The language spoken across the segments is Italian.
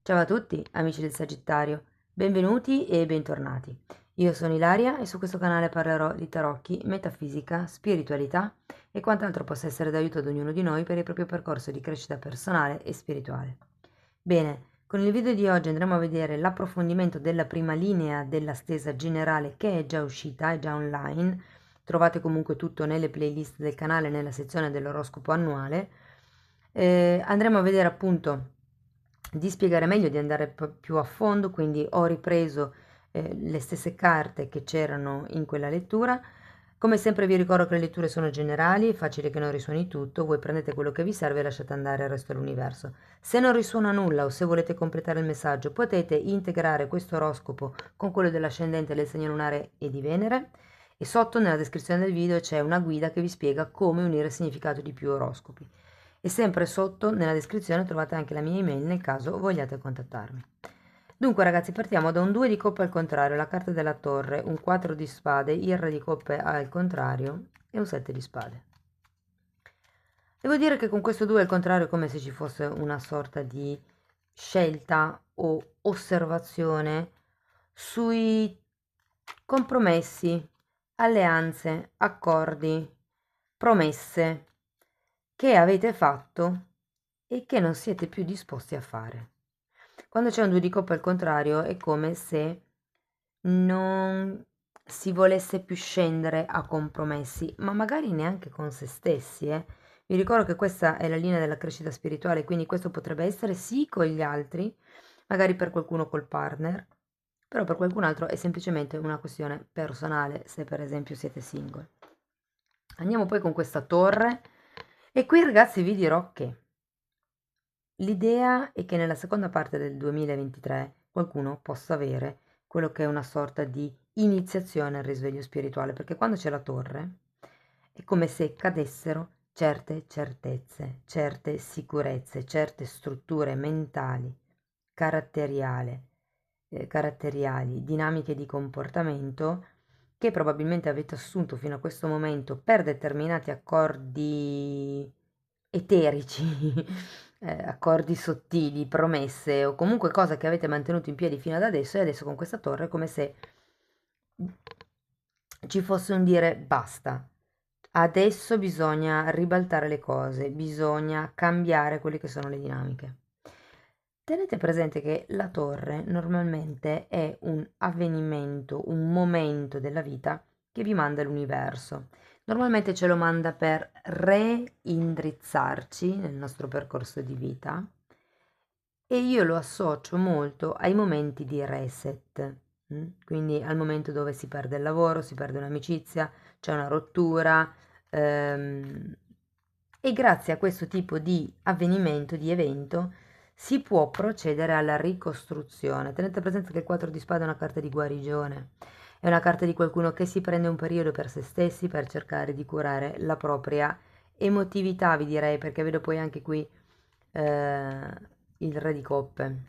Ciao a tutti, amici del Sagittario, benvenuti e bentornati. Io sono Ilaria e su questo canale parlerò di tarocchi, metafisica, spiritualità e quant'altro possa essere d'aiuto ad ognuno di noi per il proprio percorso di crescita personale e spirituale. Bene, con il video di oggi andremo a vedere l'approfondimento della prima linea della stesa generale che è già uscita, è già online. Trovate comunque tutto nelle playlist del canale nella sezione dell'oroscopo annuale. Andremo a vedere appunto di spiegare meglio, di andare più a fondo, quindi ho ripreso le stesse carte che c'erano in quella lettura. Come sempre vi ricordo che le letture sono generali, è facile che non risuoni tutto, voi prendete quello che vi serve e lasciate andare il resto dell'universo. Se non risuona nulla o se volete completare il messaggio, potete integrare questo oroscopo con quello dell'ascendente, del segno lunare e di Venere, e sotto nella descrizione del video c'è una guida che vi spiega come unire il significato di più oroscopi. E sempre sotto nella descrizione trovate anche la mia email nel caso vogliate contattarmi. Dunque ragazzi, partiamo da un 2 di coppe al contrario, la carta della torre, un 4 di spade, il re di coppe al contrario e un 7 di spade. Devo dire che con questo 2 al contrario è come se ci fosse una sorta di scelta o osservazione sui compromessi, alleanze, accordi, promesse che avete fatto e che non siete più disposti a fare. Quando c'è un 2 di coppe al contrario è come se non si volesse più scendere a compromessi, ma magari neanche con se stessi, Vi ricordo che questa è la linea della crescita spirituale, quindi questo potrebbe essere sì con gli altri, magari per qualcuno col partner, però per qualcun altro è semplicemente una questione personale, se per esempio siete single. Andiamo poi con questa torre e qui ragazzi vi dirò che l'idea è che nella seconda parte del 2023 qualcuno possa avere quello che è una sorta di iniziazione al risveglio spirituale, perché quando c'è la torre è come se cadessero certe certezze, certe sicurezze, certe strutture mentali, caratteriali, dinamiche di comportamento che probabilmente avete assunto fino a questo momento per determinati accordi eterici, accordi sottili, promesse o comunque cose che avete mantenuto in piedi fino ad adesso, e adesso con questa torre è come se ci fosse un dire basta. Adesso bisogna ribaltare le cose, bisogna cambiare quelle che sono le dinamiche. Tenete presente che la torre normalmente è un avvenimento, un momento della vita che vi manda l'universo. Normalmente ce lo manda per reindrizzarci nel nostro percorso di vita e io lo associo molto ai momenti di reset, quindi al momento dove si perde il lavoro, si perde un'amicizia, c'è una rottura, e grazie a questo tipo di avvenimento, di evento, si può procedere alla ricostruzione. Tenete presente che il 4 di spade è una carta di guarigione, è una carta di qualcuno che si prende un periodo per se stessi per cercare di curare la propria emotività, vi direi, perché vedo poi anche qui il re di coppe.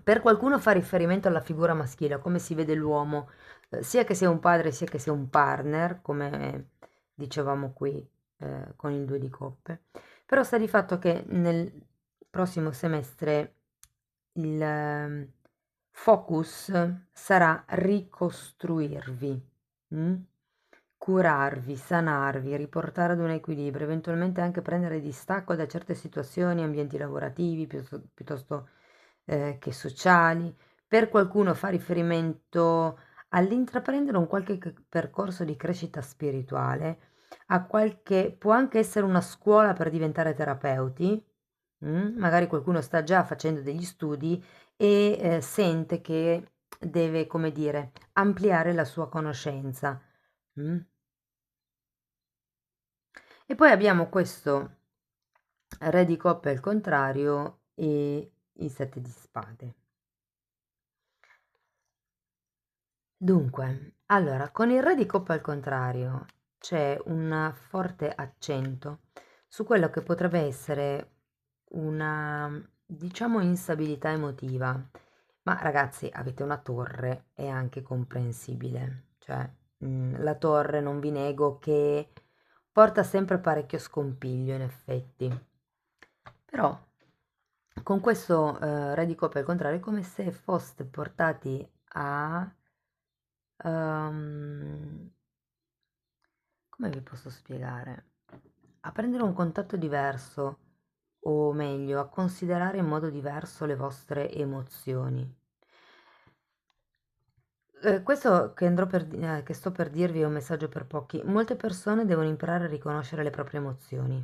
Per qualcuno fa riferimento alla figura maschile, a come si vede l'uomo, sia che sia un padre sia che sia un partner, come dicevamo qui con il 2 di coppe. Però sta di fatto che nel prossimo semestre il focus sarà ricostruirvi, mm? Curarvi, sanarvi, riportare ad un equilibrio, eventualmente anche prendere distacco da certe situazioni, ambienti lavorativi piuttosto che sociali. Per qualcuno fa riferimento all'intraprendere un qualche percorso di crescita spirituale, a qualche, può anche essere una scuola per diventare terapeuti. Magari qualcuno sta già facendo degli studi e sente che deve, come dire, ampliare la sua conoscenza. mm. E poi abbiamo questo re di coppe al contrario e il 7 di spade. Dunque, allora, con il re di coppe al contrario c'è un forte accento su quello che potrebbe essere una, diciamo, instabilità emotiva. Ma ragazzi, avete una torre, è anche comprensibile. Cioè, la torre, non vi nego che porta sempre parecchio scompiglio, in effetti. Però con questo re di coppe al contrario è come se foste portati ehm, come vi posso spiegare? A prendere un contatto diverso, o meglio, a considerare in modo diverso le vostre emozioni. Questo che sto per dirvi è un messaggio per pochi. Molte persone devono imparare a riconoscere le proprie emozioni.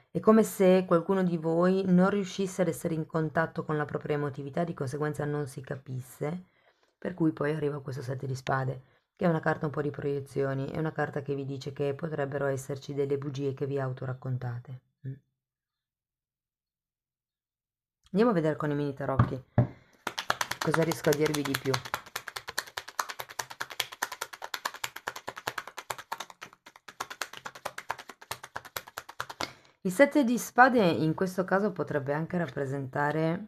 È come se qualcuno di voi non riuscisse ad essere in contatto con la propria emotività, di conseguenza non si capisse, per cui poi arriva questo sette di spade, che è una carta un po' di proiezioni, è una carta che vi dice che potrebbero esserci delle bugie che vi autoraccontate. Andiamo a vedere con i mini tarocchi cosa riesco a dirvi di più. Il sette di spade in questo caso potrebbe anche rappresentare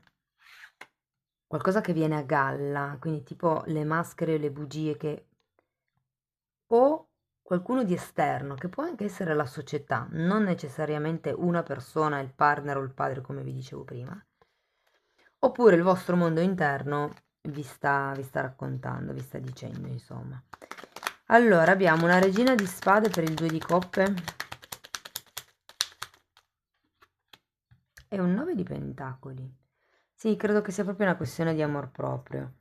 qualcosa che viene a galla, quindi tipo le maschere e le bugie che o qualcuno di esterno, che può anche essere la società, non necessariamente una persona, il partner o il padre, come vi dicevo prima, oppure il vostro mondo interno vi sta raccontando, vi sta dicendo, insomma. Allora, abbiamo una regina di spade per il 2 di coppe e un 9 di pentacoli. Sì, credo che sia proprio una questione di amor proprio.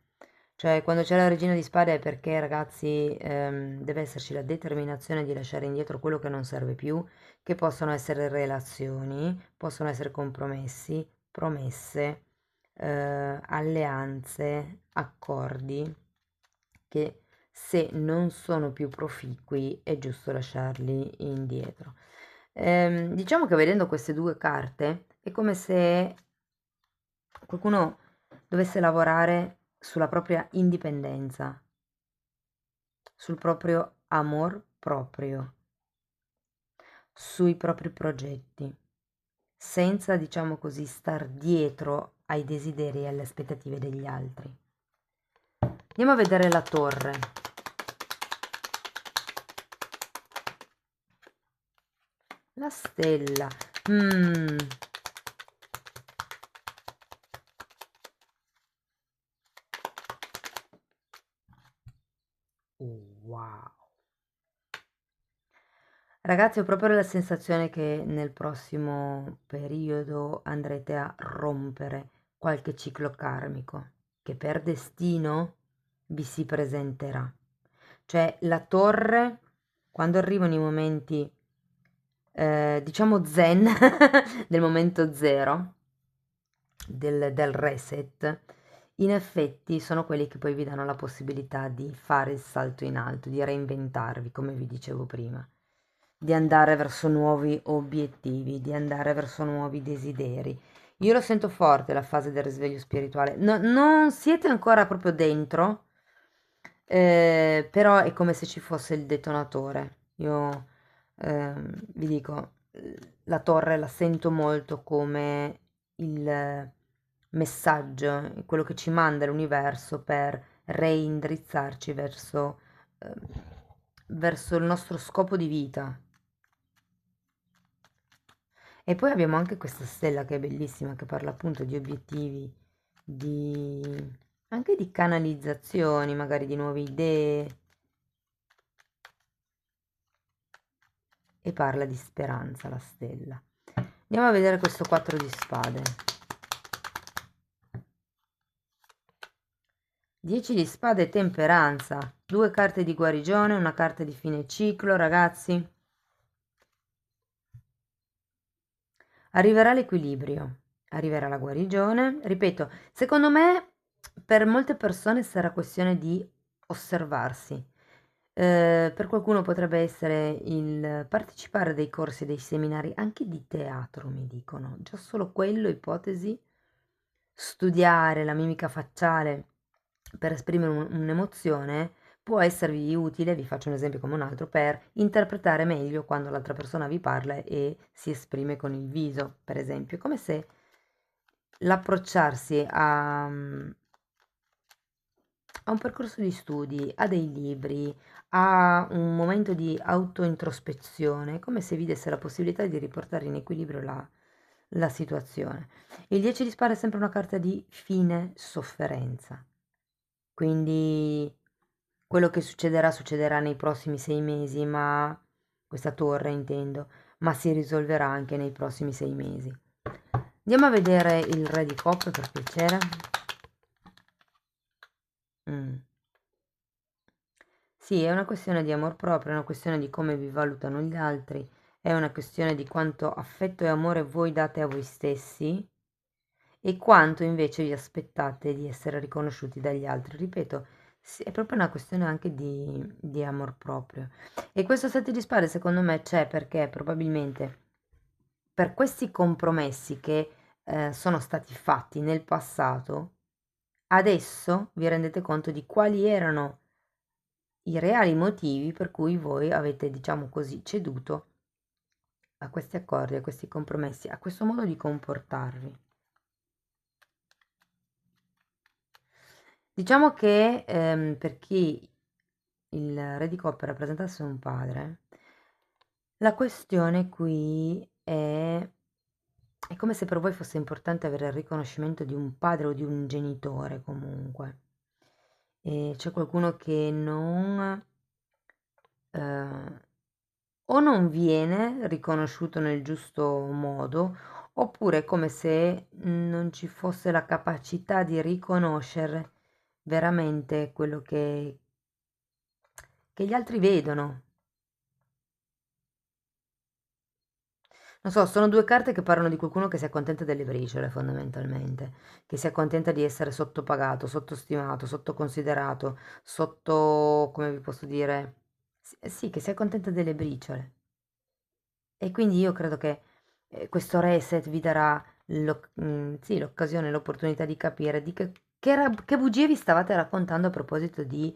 Cioè, quando c'è la regina di spade è perché, ragazzi, deve esserci la determinazione di lasciare indietro quello che non serve più, che possono essere relazioni, possono essere compromessi, promesse, alleanze, accordi, che se non sono più proficui è giusto lasciarli indietro. Diciamo che vedendo queste due carte è come se qualcuno dovesse lavorare sulla propria indipendenza, sul proprio amor proprio, sui propri progetti, senza, diciamo così, star dietro ai desideri e alle aspettative degli altri. Andiamo a vedere la torre. La stella. Mm. Wow. Ragazzi, ho proprio la sensazione che nel prossimo periodo andrete a rompere qualche ciclo karmico che per destino vi si presenterà. Cioè, la torre, quando arrivano i momenti, diciamo zen, del momento zero, del reset, in effetti sono quelli che poi vi danno la possibilità di fare il salto in alto, di reinventarvi, come vi dicevo prima, di andare verso nuovi obiettivi, di andare verso nuovi desideri. Io lo sento forte la fase del risveglio spirituale. Non siete ancora proprio dentro, però è come se ci fosse il detonatore. Io vi dico, la torre la sento molto come il messaggio, quello che ci manda l'universo per reindrizzarci eh, verso il nostro scopo di vita. E poi abbiamo anche questa stella che è bellissima, che parla appunto di obiettivi, di anche di canalizzazioni, magari di nuove idee, e parla di speranza la stella. Andiamo a vedere questo 4 di spade. 10 di spade, temperanza, due carte di guarigione, una carta di fine ciclo, ragazzi. Arriverà l'equilibrio, arriverà la guarigione. Ripeto, secondo me per molte persone sarà questione di osservarsi. Per qualcuno potrebbe essere il partecipare a dei corsi, dei seminari, anche di teatro, mi dicono. Già solo quello, ipotesi, studiare la mimica facciale per esprimere un'emozione può esservi utile, vi faccio un esempio come un altro, per interpretare meglio quando l'altra persona vi parla e si esprime con il viso, per esempio, come se l'approcciarsi a un percorso di studi, a dei libri, a un momento di autointrospezione, come se vi desse la possibilità di riportare in equilibrio la situazione. Il 10 di spade è sempre una carta di fine sofferenza, quindi quello che succederà nei prossimi 6 mesi, ma questa torre intendo, ma si risolverà anche nei prossimi 6 mesi. Andiamo a vedere il re di coppe per piacere. Sì, è una questione di amor proprio, è una questione di come vi valutano gli altri, è una questione di quanto affetto e amore voi date a voi stessi e quanto invece vi aspettate di essere riconosciuti dagli altri. Ripeto, sì, è proprio una questione anche di amor proprio. E questo sette di spade secondo me c'è perché probabilmente per questi compromessi che sono stati fatti nel passato, adesso vi rendete conto di quali erano i reali motivi per cui voi avete, diciamo così, ceduto a questi accordi, a questi compromessi, a questo modo di comportarvi. Diciamo che per chi il re di coppe rappresentasse un padre, la questione qui è come se per voi fosse importante avere il riconoscimento di un padre o di un genitore comunque. E c'è qualcuno che non o non viene riconosciuto nel giusto modo, oppure è come se non ci fosse la capacità di riconoscere veramente quello che gli altri vedono. Non so, sono due carte che parlano di qualcuno che si accontenta delle briciole, fondamentalmente, che si accontenta di essere sottopagato, sottostimato, sottoconsiderato, come vi posso dire, sì, che si accontenta delle briciole. E quindi io credo che questo reset vi darà sì, l'occasione, l'opportunità di capire che bugie vi stavate raccontando a proposito di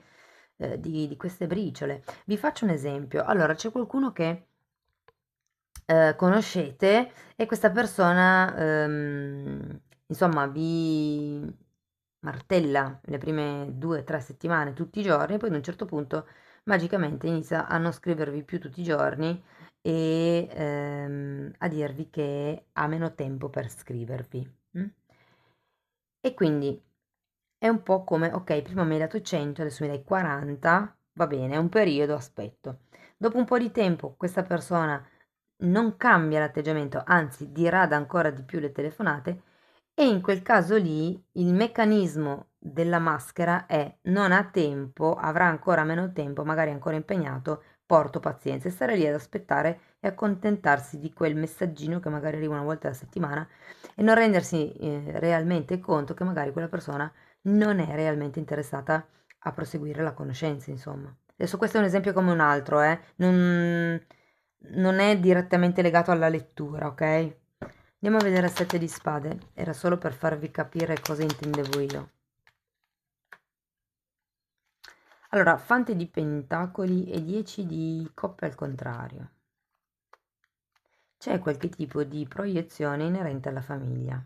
queste briciole. Vi faccio un esempio. Allora, c'è qualcuno che conoscete e questa persona, insomma, vi martella le prime 2 o 3 settimane, tutti i giorni, poi ad un certo punto magicamente inizia a non scrivervi più tutti i giorni e a dirvi che ha meno tempo per scrivervi. E quindi è un po' come, ok, prima mi hai dato 100, adesso mi dai 40, va bene, è un periodo, aspetto. Dopo un po' di tempo questa persona non cambia l'atteggiamento, anzi dirada ancora di più le telefonate e in quel caso lì il meccanismo della maschera è non ha tempo, avrà ancora meno tempo, magari ancora impegnato, porto pazienza e stare lì ad aspettare e accontentarsi di quel messaggino che magari arriva una volta alla settimana e non rendersi realmente conto che magari quella persona non è realmente interessata a proseguire la conoscenza, insomma. Adesso questo è un esempio come un altro, non è direttamente legato alla lettura, ok? Andiamo a vedere il 7 di spade, era solo per farvi capire cosa intendevo io. Allora, fante di pentacoli e 10 di coppe al contrario. C'è qualche tipo di proiezione inerente alla famiglia,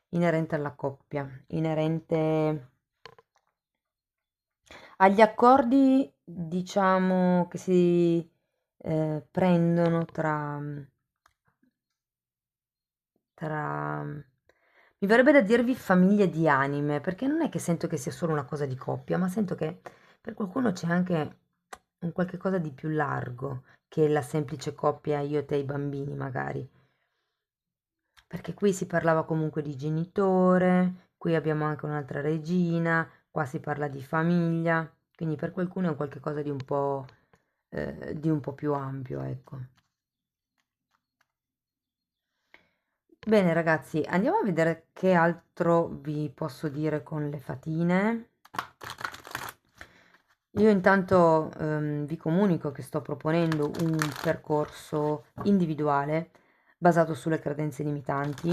inerente alla coppia, inerente agli accordi, diciamo, che si prendono tra mi verrebbe da dirvi famiglie di anime, perché non è che sento che sia solo una cosa di coppia, ma sento che per qualcuno c'è anche un qualche cosa di più largo che la semplice coppia io, te e i bambini, magari. Perché qui si parlava comunque di genitore, qui abbiamo anche un'altra regina, qua si parla di famiglia, quindi per qualcuno è un qualche cosa di un po' più ampio, ecco. Bene ragazzi, andiamo a vedere che altro vi posso dire con le fatine. Io intanto vi comunico che sto proponendo un percorso individuale basato sulle credenze limitanti.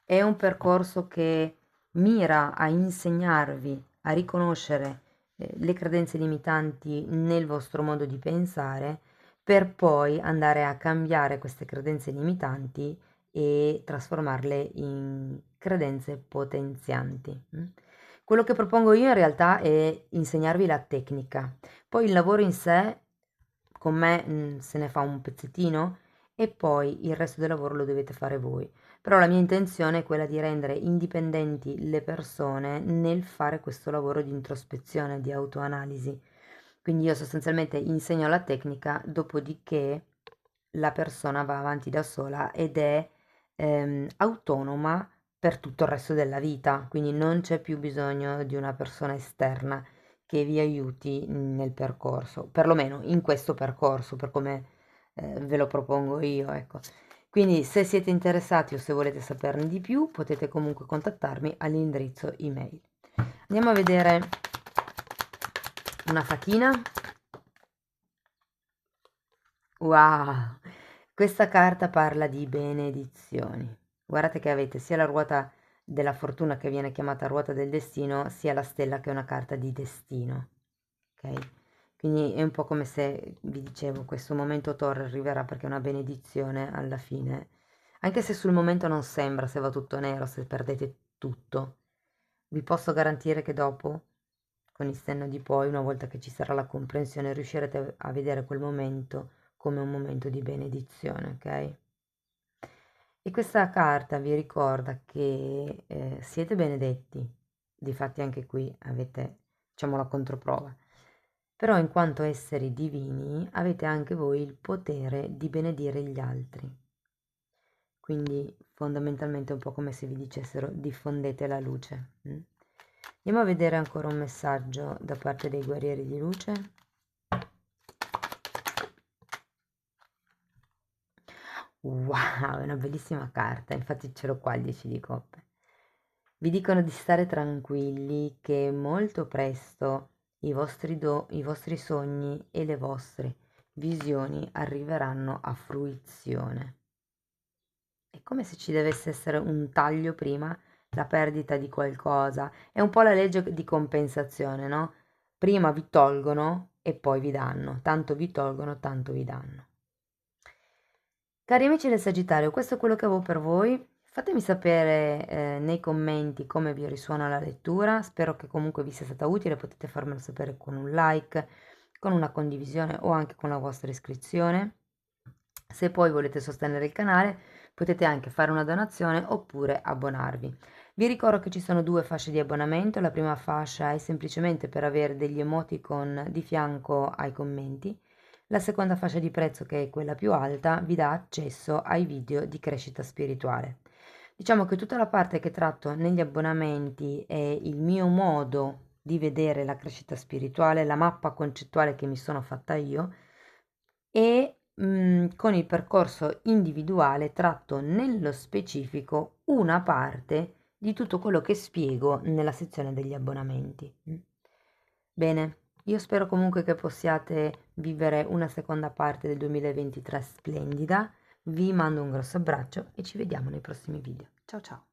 È un percorso che mira a insegnarvi a riconoscere le credenze limitanti nel vostro modo di pensare per poi andare a cambiare queste credenze limitanti e trasformarle in credenze potenzianti. Quello che propongo io in realtà è insegnarvi la tecnica. Poi il lavoro in sé, con me, se ne fa un pezzettino e poi il resto del lavoro lo dovete fare voi. Però la mia intenzione è quella di rendere indipendenti le persone nel fare questo lavoro di introspezione, di autoanalisi. Quindi io sostanzialmente insegno la tecnica, dopodiché la persona va avanti da sola ed è autonoma per tutto il resto della vita, quindi non c'è più bisogno di una persona esterna che vi aiuti nel percorso, perlomeno in questo percorso, per come ve lo propongo io, ecco. Quindi se siete interessati o se volete saperne di più, potete comunque contattarmi all'indirizzo email. Andiamo a vedere una fatina. Wow! Questa carta parla di benedizioni. Guardate che avete sia la ruota della fortuna che viene chiamata ruota del destino, sia la stella che è una carta di destino. Ok? Quindi è un po' come se vi dicevo, questo momento Thor arriverà perché è una benedizione alla fine. Anche se sul momento non sembra, se va tutto nero, se perdete tutto. Vi posso garantire che dopo, con il senno di poi, una volta che ci sarà la comprensione, riuscirete a vedere quel momento come un momento di benedizione, ok? E questa carta vi ricorda che siete benedetti, difatti anche qui avete, diciamo, la controprova, però in quanto esseri divini avete anche voi il potere di benedire gli altri, quindi fondamentalmente è un po' come se vi dicessero diffondete la luce. Andiamo a vedere ancora un messaggio da parte dei guerrieri di luce. Wow, è una bellissima carta, infatti ce l'ho qua il 10 di coppe. Vi dicono di stare tranquilli che molto presto i vostri sogni e le vostre visioni arriveranno a fruizione. È come se ci dovesse essere un taglio prima, la perdita di qualcosa. È un po' la legge di compensazione, no? Prima vi tolgono e poi vi danno. Tanto vi tolgono, tanto vi danno. Cari amici del Sagittario, questo è quello che avevo per voi. Fatemi sapere nei commenti come vi risuona la lettura. Spero che comunque vi sia stata utile. Potete farmelo sapere con un like, con una condivisione o anche con la vostra iscrizione. Se poi volete sostenere il canale, potete anche fare una donazione oppure abbonarvi. Vi ricordo che ci sono due fasce di abbonamento. La prima fascia è semplicemente per avere degli emoticon di fianco ai commenti. La seconda fascia di prezzo, che è quella più alta, vi dà accesso ai video di crescita spirituale. Diciamo che tutta la parte che tratto negli abbonamenti è il mio modo di vedere la crescita spirituale, la mappa concettuale che mi sono fatta io, e con il percorso individuale tratto nello specifico una parte di tutto quello che spiego nella sezione degli abbonamenti. Bene, io spero comunque che possiate vivere una seconda parte del 2023 splendida. Vi mando un grosso abbraccio e ci vediamo nei prossimi video. Ciao ciao!